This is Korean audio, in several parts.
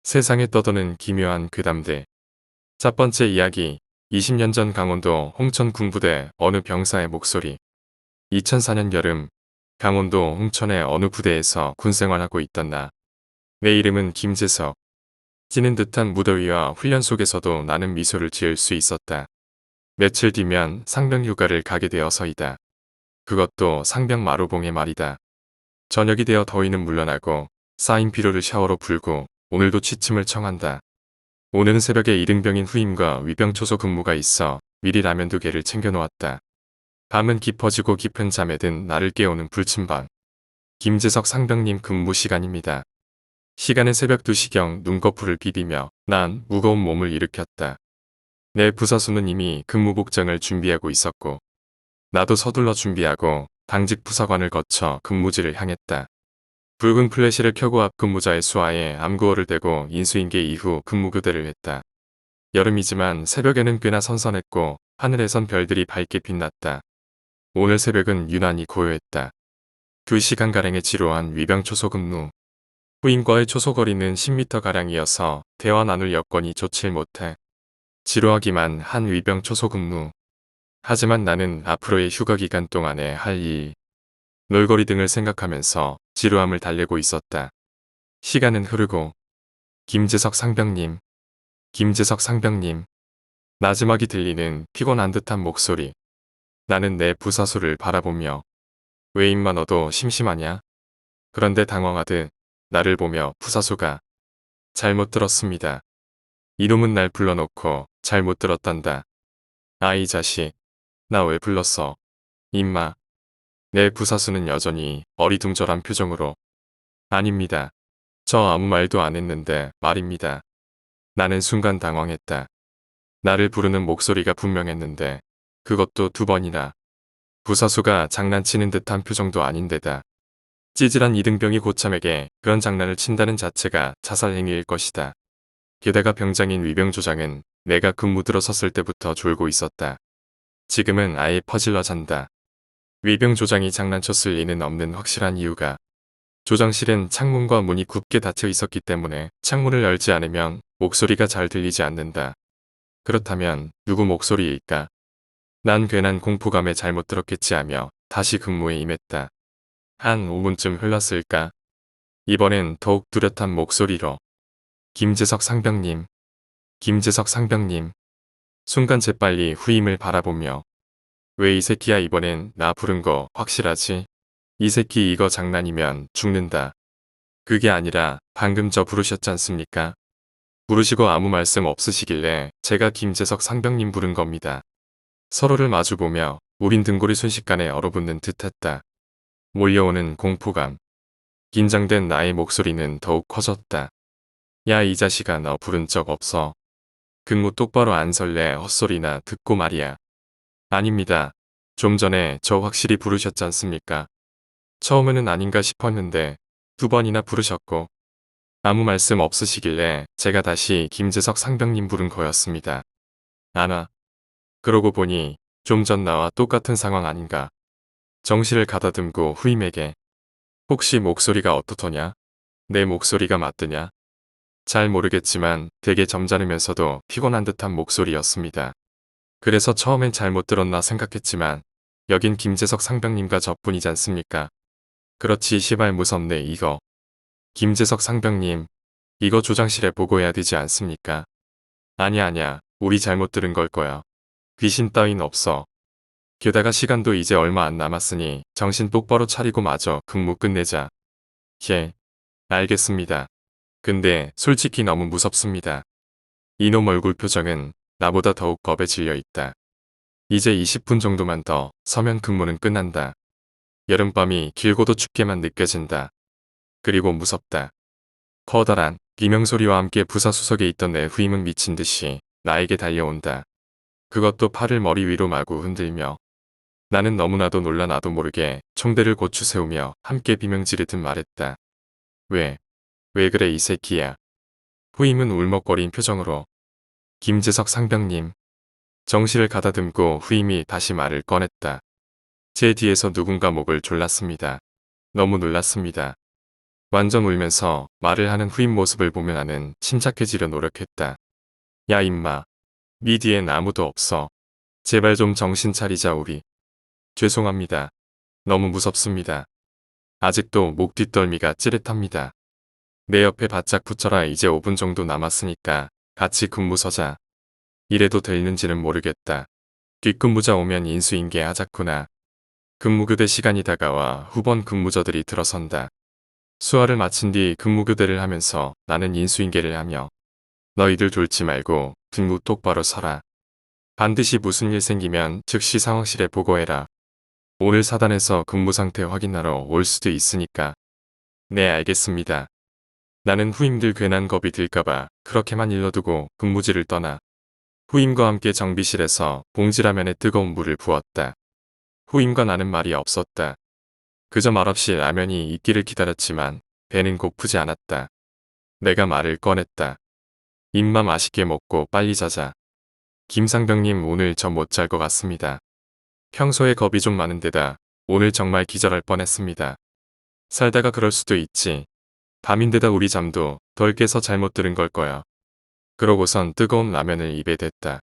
세상에 떠도는 기묘한 괴담들. 첫 번째 이야기. 20년 전 강원도 홍천 군부대 어느 병사의 목소리. 2004년 여름, 강원도 홍천의 어느 부대에서 군생활하고 있던 나. 내 이름은 김재석. 찌는 듯한 무더위와 훈련 속에서도 나는 미소를 지을 수 있었다. 며칠 뒤면 상병 휴가를 가게 되어서이다. 그것도 상병 마루봉의 말이다. 저녁이 되어 더위는 물러나고 쌓인 피로를 샤워로 풀고 오늘도 취침을 청한다. 오늘은 새벽에 이등병인 후임과 위병초소 근무가 있어 미리 라면 2개를 챙겨놓았다. 밤은 깊어지고 깊은 잠에 든 나를 깨우는 불침방. 김재석 상병님 근무 시간입니다. 시간은 새벽 2시경 눈꺼풀을 비비며 난 무거운 몸을 일으켰다. 내 부사수는 이미 근무 복장을 준비하고 있었고 나도 서둘러 준비하고 당직 부사관을 거쳐 근무지를 향했다. 붉은 플래시를 켜고 앞 근무자의 수하에 암구어를 대고 인수인계 이후 근무 교대를 했다. 여름이지만 새벽에는 꽤나 선선했고 하늘에선 별들이 밝게 빛났다. 오늘 새벽은 유난히 고요했다. 2시간가량의 지루한 위병 초소 근무. 후임과의 초소거리는 10m가량이어서 대화 나눌 여건이 좋질 못해. 지루하기만 한 위병 초소 근무. 하지만 나는 앞으로의 휴가 기간 동안에 할 일, 놀거리 등을 생각하면서 지루함을 달래고 있었다. 시간은 흐르고 김재석 상병님, 김재석 상병님. 나지막이 들리는 피곤한 듯한 목소리. 나는 내 부사수를 바라보며 왜 임마 너도 심심하냐? 그런데 당황하듯 나를 보며 부사수가 잘못 들었습니다. 이놈은 날 불러놓고 잘못 들었단다. 아 이 자식, 나 왜 불렀어? 임마. 내 부사수는 여전히 어리둥절한 표정으로 아닙니다. 저 아무 말도 안 했는데 말입니다. 나는 순간 당황했다. 나를 부르는 목소리가 분명했는데 그것도 2번이나. 부사수가 장난치는 듯한 표정도 아닌데다. 찌질한 이등병이 고참에게 그런 장난을 친다는 자체가 자살행위일 것이다. 게다가 병장인 위병조장은 내가 근무 들어섰을 때부터 졸고 있었다. 지금은 아예 퍼질러 잔다. 위병조장이 장난쳤을 리는 없는 확실한 이유가 조장실은 창문과 문이 굳게 닫혀 있었기 때문에 창문을 열지 않으면 목소리가 잘 들리지 않는다. 그렇다면 누구 목소리일까? 난 괜한 공포감에 잘못 들었겠지 하며 다시 근무에 임했다. 한 5분쯤 흘렀을까? 이번엔 더욱 뚜렷한 목소리로 김재석 상병님, 김재석 상병님. 순간 재빨리 후임을 바라보며 왜 이 새끼야 이번엔 나 부른 거 확실하지? 이 새끼 이거 장난이면 죽는다. 그게 아니라 방금 저 부르셨잖습니까? 부르시고 아무 말씀 없으시길래 제가 김재석 상병님 부른 겁니다. 서로를 마주보며 우린 등골이 순식간에 얼어붙는 듯했다. 몰려오는 공포감. 긴장된 나의 목소리는 더욱 커졌다. 야 이 자식아 너 부른 적 없어. 근무 똑바로 안 설래 헛소리나 듣고 말이야. 아닙니다. 좀 전에 저 확실히 부르셨잖습니까? 처음에는 아닌가 싶었는데 2번이나 부르셨고 아무 말씀 없으시길래 제가 다시 김재석 상병님 부른 거였습니다. 아나. 그러고 보니 좀 전 나와 똑같은 상황 아닌가. 정신을 가다듬고 후임에게 혹시 목소리가 어떻더냐? 내 목소리가 맞드냐? 잘 모르겠지만 되게 점잖으면서도 피곤한 듯한 목소리였습니다. 그래서 처음엔 잘못 들었나 생각했지만 여긴 김재석 상병님과 저뿐이지 않습니까? 그렇지 시발 무섭네 이거. 김재석 상병님, 이거 조장실에 보고해야 되지 않습니까? 아니야, 우리 잘못 들은 걸 거야. 귀신 따윈 없어. 게다가 시간도 이제 얼마 안 남았으니 정신 똑바로 차리고 마저 근무 끝내자. 예, 알겠습니다. 근데 솔직히 너무 무섭습니다. 이놈 얼굴 표정은 나보다 더욱 겁에 질려 있다. 이제 20분 정도만 더 서면 근무는 끝난다. 여름밤이 길고도 춥게만 느껴진다. 그리고 무섭다. 커다란 비명소리와 함께 부사수석에 있던 내 후임은 미친 듯이 나에게 달려온다. 그것도 팔을 머리 위로 마구 흔들며. 나는 너무나도 놀라 나도 모르게 총대를 고추 세우며 함께 비명 지르듯 말했다. 왜 그래 이 새끼야. 후임은 울먹거린 표정으로 김재석 상병님. 정신을 가다듬고 후임이 다시 말을 꺼냈다. 제 뒤에서 누군가 목을 졸랐습니다. 너무 놀랐습니다. 완전 울면서 말을 하는 후임 모습을 보며 나는 침착해지려 노력했다. 야 임마. 네 뒤엔 아무도 없어. 제발 좀 정신 차리자 우리. 죄송합니다. 너무 무섭습니다. 아직도 목 뒷덜미가 찌릿합니다. 내 옆에 바짝 붙여라. 이제 5분 정도 남았으니까 같이 근무 서자. 이래도 되는지는 모르겠다. 뒷근무자 오면 인수인계 하자꾸나. 근무교대 시간이 다가와 후번 근무자들이 들어선다. 수화를 마친 뒤 근무교대를 하면서 나는 인수인계를 하며 너희들 졸지 말고 등무 똑바로 서라. 반드시 무슨 일 생기면 즉시 상황실에 보고해라. 오늘 사단에서 근무 상태 확인하러 올 수도 있으니까. 네 알겠습니다. 나는 후임들 괜한 겁이 들까봐 그렇게만 일러두고 근무지를 떠나 후임과 함께 정비실에서 봉지라면에 뜨거운 물을 부었다. 후임과 나는 말이 없었다. 그저 말없이 라면이 익기를 기다렸지만 배는 고프지 않았다. 내가 말을 꺼냈다. 입만 맛있게 먹고 빨리 자자. 김상병님 오늘 저 못 잘 것 같습니다. 평소에 겁이 좀 많은 데다 오늘 정말 기절할 뻔했습니다. 살다가 그럴 수도 있지. 밤인데다 우리 잠도 덜 깨서 잘못 들은 걸 거야. 그러고선 뜨거운 라면을 입에 댔다.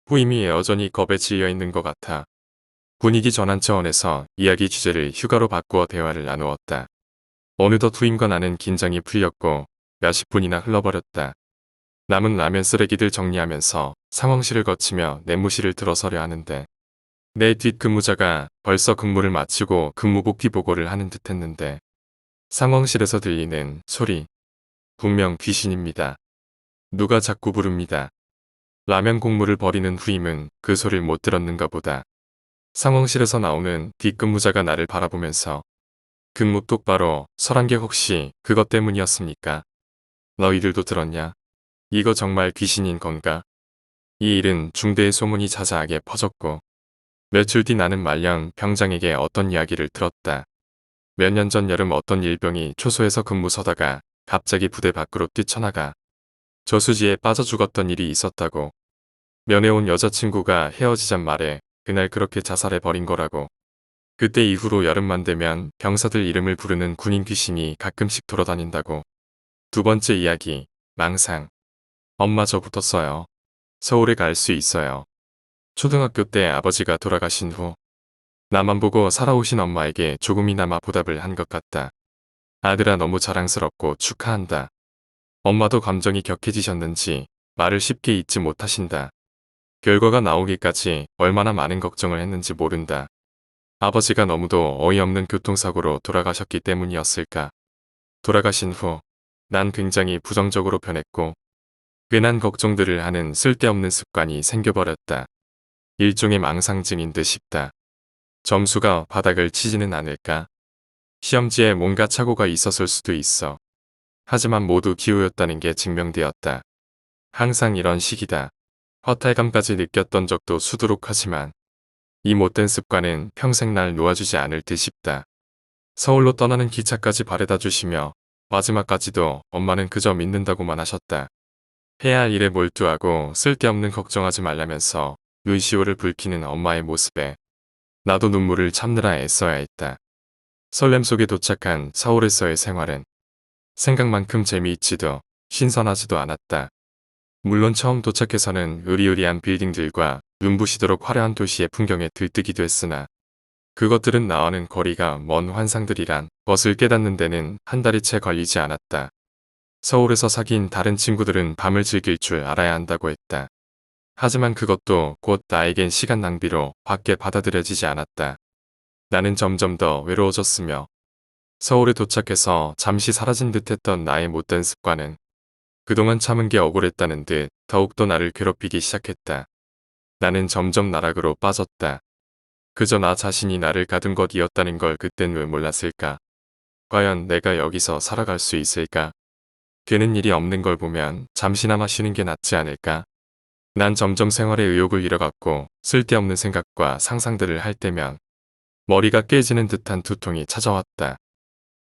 후임이 여전히 겁에 질려 있는 것 같아. 분위기 전환 차원에서 이야기 주제를 휴가로 바꾸어 대화를 나누었다. 어느덧 후임과 나는 긴장이 풀렸고 몇십 분이나 흘러버렸다. 남은 라면 쓰레기들 정리하면서 상황실을 거치며 내무실을 들어서려 하는데 내 뒷근무자가 벌써 근무를 마치고 근무복귀 보고를 하는 듯 했는데 상황실에서 들리는 소리. 분명 귀신입니다. 누가 자꾸 부릅니다. 라면 곡물을 버리는 후임은 그 소리를 못 들었는가 보다. 상황실에서 나오는 뒷근무자가 나를 바라보면서 근무 똑바로 서란 게 혹시 그것 때문이었습니까? 너희들도 들었냐? 이거 정말 귀신인 건가? 이 일은 중대의 소문이 자자하게 퍼졌고 며칠 뒤 나는 말년 병장에게 어떤 이야기를 들었다. 몇 년 전 여름 어떤 일병이 초소에서 근무 서다가 갑자기 부대 밖으로 뛰쳐나가 저수지에 빠져 죽었던 일이 있었다고. 면회 온 여자친구가 헤어지잔 말에 그날 그렇게 자살해버린 거라고. 그때 이후로 여름만 되면 병사들 이름을 부르는 군인 귀신이 가끔씩 돌아다닌다고. 두 번째 이야기, 망상. 엄마 저 붙었어요. 서울에 갈 수 있어요. 초등학교 때 아버지가 돌아가신 후 나만 보고 살아오신 엄마에게 조금이나마 보답을 한 것 같다. 아들아 너무 자랑스럽고 축하한다. 엄마도 감정이 격해지셨는지 말을 쉽게 잊지 못하신다. 결과가 나오기까지 얼마나 많은 걱정을 했는지 모른다. 아버지가 너무도 어이없는 교통사고로 돌아가셨기 때문이었을까. 돌아가신 후 난 굉장히 부정적으로 변했고 괜한 걱정들을 하는 쓸데없는 습관이 생겨버렸다. 일종의 망상증인 듯 싶다. 점수가 바닥을 치지는 않을까? 시험지에 뭔가 착오가 있었을 수도 있어. 하지만 모두 기우였다는 게 증명되었다. 항상 이런 식이다. 허탈감까지 느꼈던 적도 수두룩하지만 이 못된 습관은 평생 날 놓아주지 않을 듯 싶다. 서울로 떠나는 기차까지 바래다 주시며 마지막까지도 엄마는 그저 믿는다고만 하셨다. 해야 할 일에 몰두하고 쓸데없는 걱정하지 말라면서 눈시울을 붉히는 엄마의 모습에 나도 눈물을 참느라 애써야 했다. 설렘 속에 도착한 서울에서의 생활은 생각만큼 재미있지도 신선하지도 않았다. 물론 처음 도착해서는 으리으리한 빌딩들과 눈부시도록 화려한 도시의 풍경에 들뜨기도 했으나 그것들은 나와는 거리가 먼 환상들이란 것을 깨닫는 데는 한 달이 채 걸리지 않았다. 서울에서 사귄 다른 친구들은 밤을 즐길 줄 알아야 한다고 했다. 하지만 그것도 곧 나에겐 시간 낭비로 밖에 받아들여지지 않았다. 나는 점점 더 외로워졌으며 서울에 도착해서 잠시 사라진 듯했던 나의 못된 습관은 그동안 참은 게 억울했다는 듯 더욱더 나를 괴롭히기 시작했다. 나는 점점 나락으로 빠졌다. 그저 나 자신이 나를 가둔 것이었다는 걸 그땐 왜 몰랐을까? 과연 내가 여기서 살아갈 수 있을까? 되는 일이 없는 걸 보면 잠시나마 쉬는 게 낫지 않을까? 난 점점 생활의 의욕을 잃어갔고 쓸데없는 생각과 상상들을 할 때면 머리가 깨지는 듯한 두통이 찾아왔다.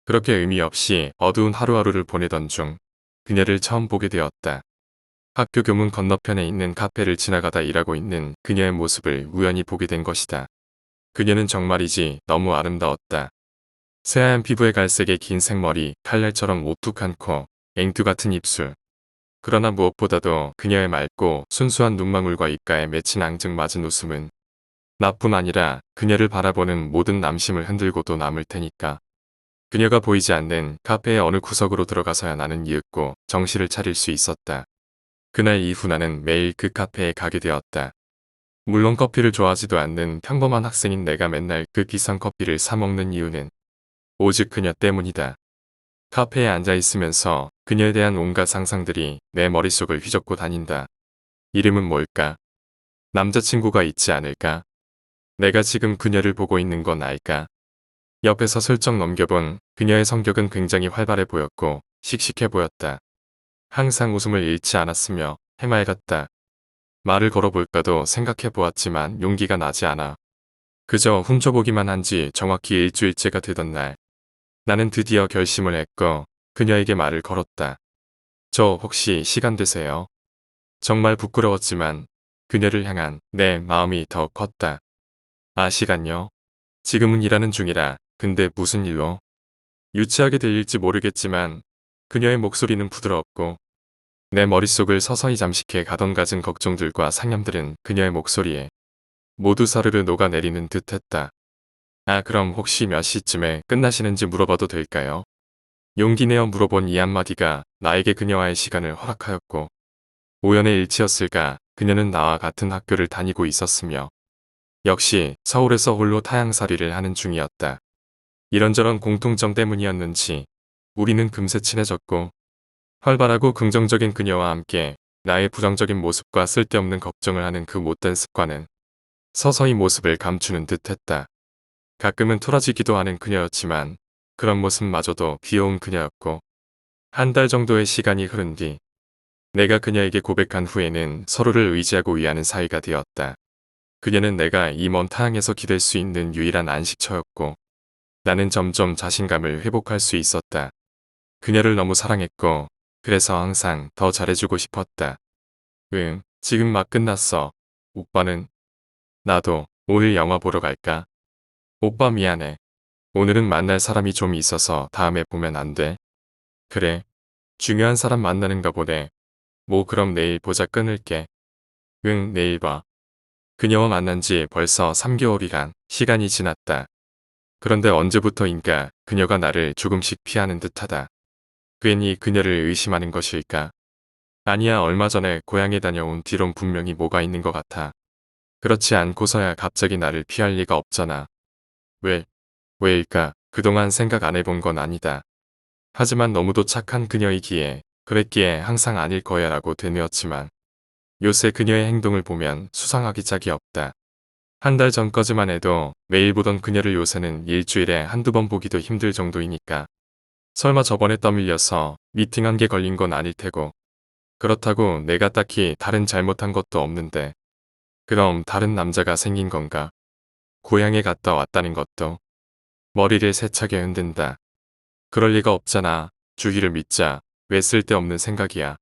그렇게 의미 없이 어두운 하루하루를 보내던 중 그녀를 처음 보게 되었다. 학교 교문 건너편에 있는 카페를 지나가다 일하고 있는 그녀의 모습을 우연히 보게 된 것이다. 그녀는 정말이지 너무 아름다웠다. 새하얀 피부에 갈색의 긴 생머리, 칼날처럼 오뚝한 코, 앵두 같은 입술. 그러나 무엇보다도 그녀의 맑고 순수한 눈망울과 입가에 맺힌 앙증맞은 웃음은 나뿐 아니라 그녀를 바라보는 모든 남심을 흔들고도 남을 테니까. 그녀가 보이지 않는 카페의 어느 구석으로 들어가서야 나는 이윽고 정신을 차릴 수 있었다. 그날 이후 나는 매일 그 카페에 가게 되었다. 물론 커피를 좋아하지도 않는 평범한 학생인 내가 맨날 그 비싼 커피를 사 먹는 이유는 오직 그녀 때문이다. 카페에 앉아 있으면서 그녀에 대한 온갖 상상들이 내 머릿속을 휘젓고 다닌다. 이름은 뭘까? 남자친구가 있지 않을까? 내가 지금 그녀를 보고 있는 건 알까? 옆에서 슬쩍 넘겨본 그녀의 성격은 굉장히 활발해 보였고 씩씩해 보였다. 항상 웃음을 잃지 않았으며 해맑았다. 말을 걸어볼까도 생각해 보았지만 용기가 나지 않아. 그저 훔쳐보기만 한 지 정확히 일주일째가 되던 날. 나는 드디어 결심을 했고 그녀에게 말을 걸었다. 저 혹시 시간 되세요? 정말 부끄러웠지만 그녀를 향한 내 마음이 더 컸다. 아, 시간요? 지금은 일하는 중이라. 근데 무슨 일로? 유치하게 들릴지 모르겠지만 그녀의 목소리는 부드러웠고 내 머릿속을 서서히 잠식해 가던 갖은 걱정들과 상념들은 그녀의 목소리에 모두 사르르 녹아내리는 듯했다. 아, 그럼 혹시 몇 시쯤에 끝나시는지 물어봐도 될까요? 용기 내어 물어본 이 한마디가 나에게 그녀와의 시간을 허락하였고 우연의 일치였을까. 그녀는 나와 같은 학교를 다니고 있었으며 역시 서울에서 홀로 타향살이를 하는 중이었다. 이런저런 공통점 때문이었는지 우리는 금세 친해졌고 활발하고 긍정적인 그녀와 함께 나의 부정적인 모습과 쓸데없는 걱정을 하는 그 못된 습관은 서서히 모습을 감추는 듯했다. 가끔은 토라지기도 하는 그녀였지만 그런 모습마저도 귀여운 그녀였고 한 달 정도의 시간이 흐른 뒤 내가 그녀에게 고백한 후에는 서로를 의지하고 위하는 사이가 되었다. 그녀는 내가 이 먼 타향에서 기댈 수 있는 유일한 안식처였고 나는 점점 자신감을 회복할 수 있었다. 그녀를 너무 사랑했고 그래서 항상 더 잘해주고 싶었다. 응, 지금 막 끝났어. 오빠는? 나도 오늘 영화 보러 갈까? 오빠 미안해. 오늘은 만날 사람이 좀 있어서 다음에 보면 안 돼? 그래. 중요한 사람 만나는가 보네. 뭐 그럼 내일 보자. 끊을게. 응, 내일 봐. 그녀와 만난 지 벌써 3개월이란 시간이 지났다. 그런데 언제부터인가 그녀가 나를 조금씩 피하는 듯하다. 괜히 그녀를 의심하는 것일까? 아니야, 얼마 전에 고향에 다녀온 뒤론 분명히 뭐가 있는 것 같아. 그렇지 않고서야 갑자기 나를 피할 리가 없잖아. 왜? 왜일까? 그동안 생각 안 해본 건 아니다. 하지만 너무도 착한 그녀이기에 그랬기에 항상 아닐 거야 라고 되뇌었지만 요새 그녀의 행동을 보면 수상하기 짝이 없다. 한 달 전까지만 해도 매일 보던 그녀를 요새는 일주일에 한두 번 보기도 힘들 정도이니까. 설마 저번에 떠밀려서 미팅한 게 걸린 건 아닐 테고. 그렇다고 내가 딱히 다른 잘못한 것도 없는데. 그럼 다른 남자가 생긴 건가? 고향에 갔다 왔다는 것도. 머리를 세차게 흔든다. 그럴 리가 없잖아. 주희를 믿자. 왜 쓸데없는 생각이야.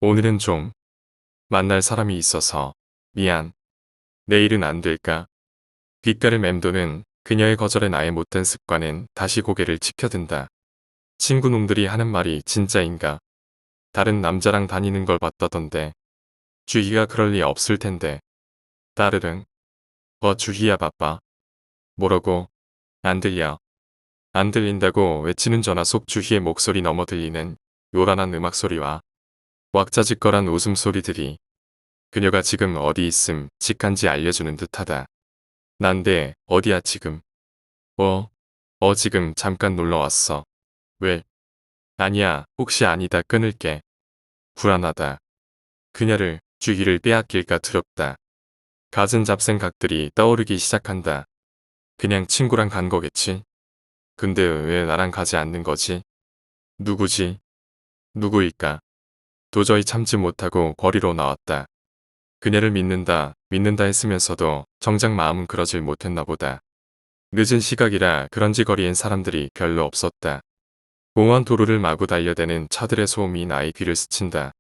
오늘은 좀 만날 사람이 있어서 미안. 내일은 안 될까? 귓가를 맴도는 그녀의 거절에 나의 못된 습관은 다시 고개를 치켜든다. 친구 놈들이 하는 말이 진짜인가? 다른 남자랑 다니는 걸 봤다던데. 주희가 그럴 리 없을 텐데. 따르릉. 주희야 바빠. 뭐라고? 안 들려. 안 들린다고 외치는 전화 속 주희의 목소리 넘어 들리는 요란한 음악 소리와 왁자지껄한 웃음소리들이 그녀가 지금 어디 있음 직한지 알려주는 듯하다. 난데 어디야 지금? 지금 잠깐 놀러 왔어. 왜? 아니야, 혹시 아니다. 끊을게. 불안하다. 그녀를 주희를 빼앗길까 두렵다. 갖은 잡생각들이 떠오르기 시작한다. 그냥 친구랑 간 거겠지? 근데 왜 나랑 가지 않는 거지? 누구지? 누구일까? 도저히 참지 못하고 거리로 나왔다. 그녀를 믿는다 했으면서도 정작 마음은 그러질 못했나 보다. 늦은 시각이라 그런지 거리엔 사람들이 별로 없었다. 공원 도로를 마구 달려대는 차들의 소음이 나의 귀를 스친다.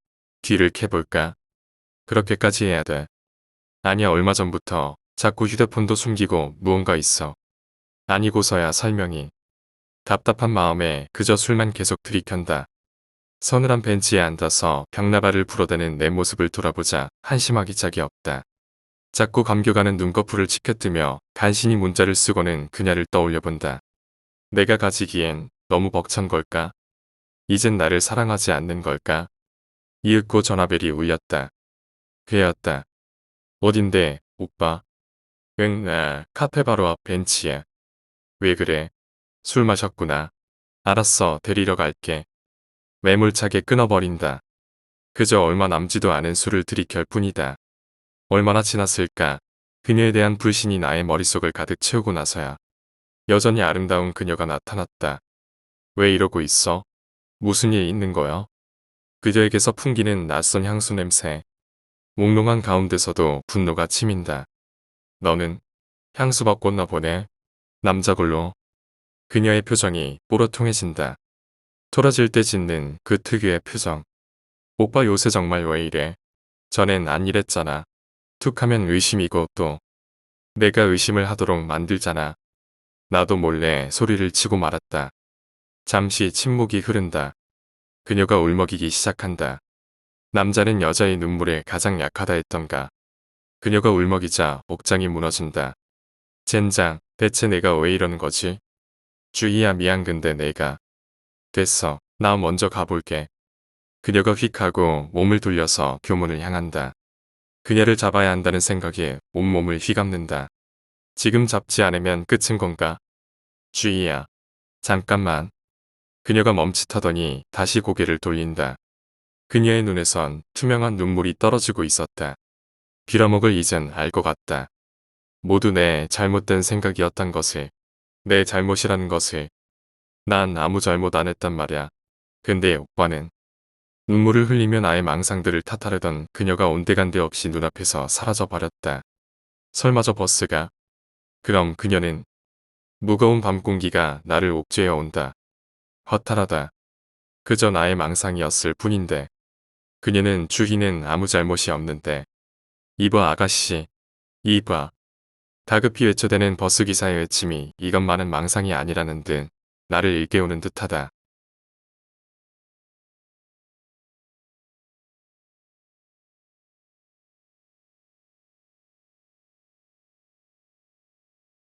귀를 캐볼까? 그렇게까지 해야 돼. 아니야, 얼마 전부터 자꾸 휴대폰도 숨기고 무언가 있어. 아니고서야 설명이. 답답한 마음에 그저 술만 계속 들이켠다. 서늘한 벤치에 앉아서 벽나발을 불어대는 내 모습을 돌아보자 한심하기 짝이 없다. 자꾸 감겨가는 눈꺼풀을 치켜뜨며 간신히 문자를 쓰고는 그녀를 떠올려본다. 내가 가지기엔 너무 벅찬 걸까? 이젠 나를 사랑하지 않는 걸까? 이윽고 전화벨이 울렸다. 그애였다. 어딘데, 오빠? 응, 카페 바로 앞 벤치야. 왜 그래? 술 마셨구나. 알았어, 데리러 갈게. 매몰차게 끊어버린다. 그저 얼마 남지도 않은 술을 들이켤 뿐이다. 얼마나 지났을까? 그녀에 대한 불신이 나의 머릿속을 가득 채우고 나서야 여전히 아름다운 그녀가 나타났다. 왜 이러고 있어? 무슨 일 있는 거야? 그녀에게서 풍기는 낯선 향수 냄새. 몽롱한 가운데서도 분노가 치민다. 너는 향수 바꿨나 보네. 남자걸로. 그녀의 표정이 뽀로통해진다. 토라질 때 짓는 그 특유의 표정. 오빠 요새 정말 왜 이래? 전엔 안 이랬잖아. 툭 하면 의심이고 또 내가 의심을 하도록 만들잖아. 나도 몰래 소리를 치고 말았다. 잠시 침묵이 흐른다. 그녀가 울먹이기 시작한다. 남자는 여자의 눈물에 가장 약하다 했던가. 그녀가 울먹이자 옥장이 무너진다. 젠장, 대체 내가 왜 이러는 거지? 주희야 미안 근데 내가. 됐어, 나 먼저 가볼게. 그녀가 휙 하고 몸을 돌려서 교문을 향한다. 그녀를 잡아야 한다는 생각에 온몸을 휘감는다. 지금 잡지 않으면 끝인 건가? 주희야. 잠깐만. 그녀가 멈칫하더니 다시 고개를 돌린다. 그녀의 눈에선 투명한 눈물이 떨어지고 있었다. 빌어먹을 이젠 알 것 같다. 모두 내 잘못된 생각이었단 것을. 내 잘못이라는 것을. 난 아무 잘못 안 했단 말야. 근데 오빠는. 눈물을 흘리며 나의 망상들을 탓하려던 그녀가 온데간데 없이 눈앞에서 사라져버렸다. 설마 저 버스가? 그럼 그녀는? 무거운 밤 공기가 나를 옥죄어 온다. 허탈하다. 그저 나의 망상이었을 뿐인데. 그녀는 주희는 아무 잘못이 없는데. 이봐 아가씨. 이봐. 다급히 외쳐대는 버스기사의 외침이 이것만은 망상이 아니라는 듯 나를 일깨우는 듯하다.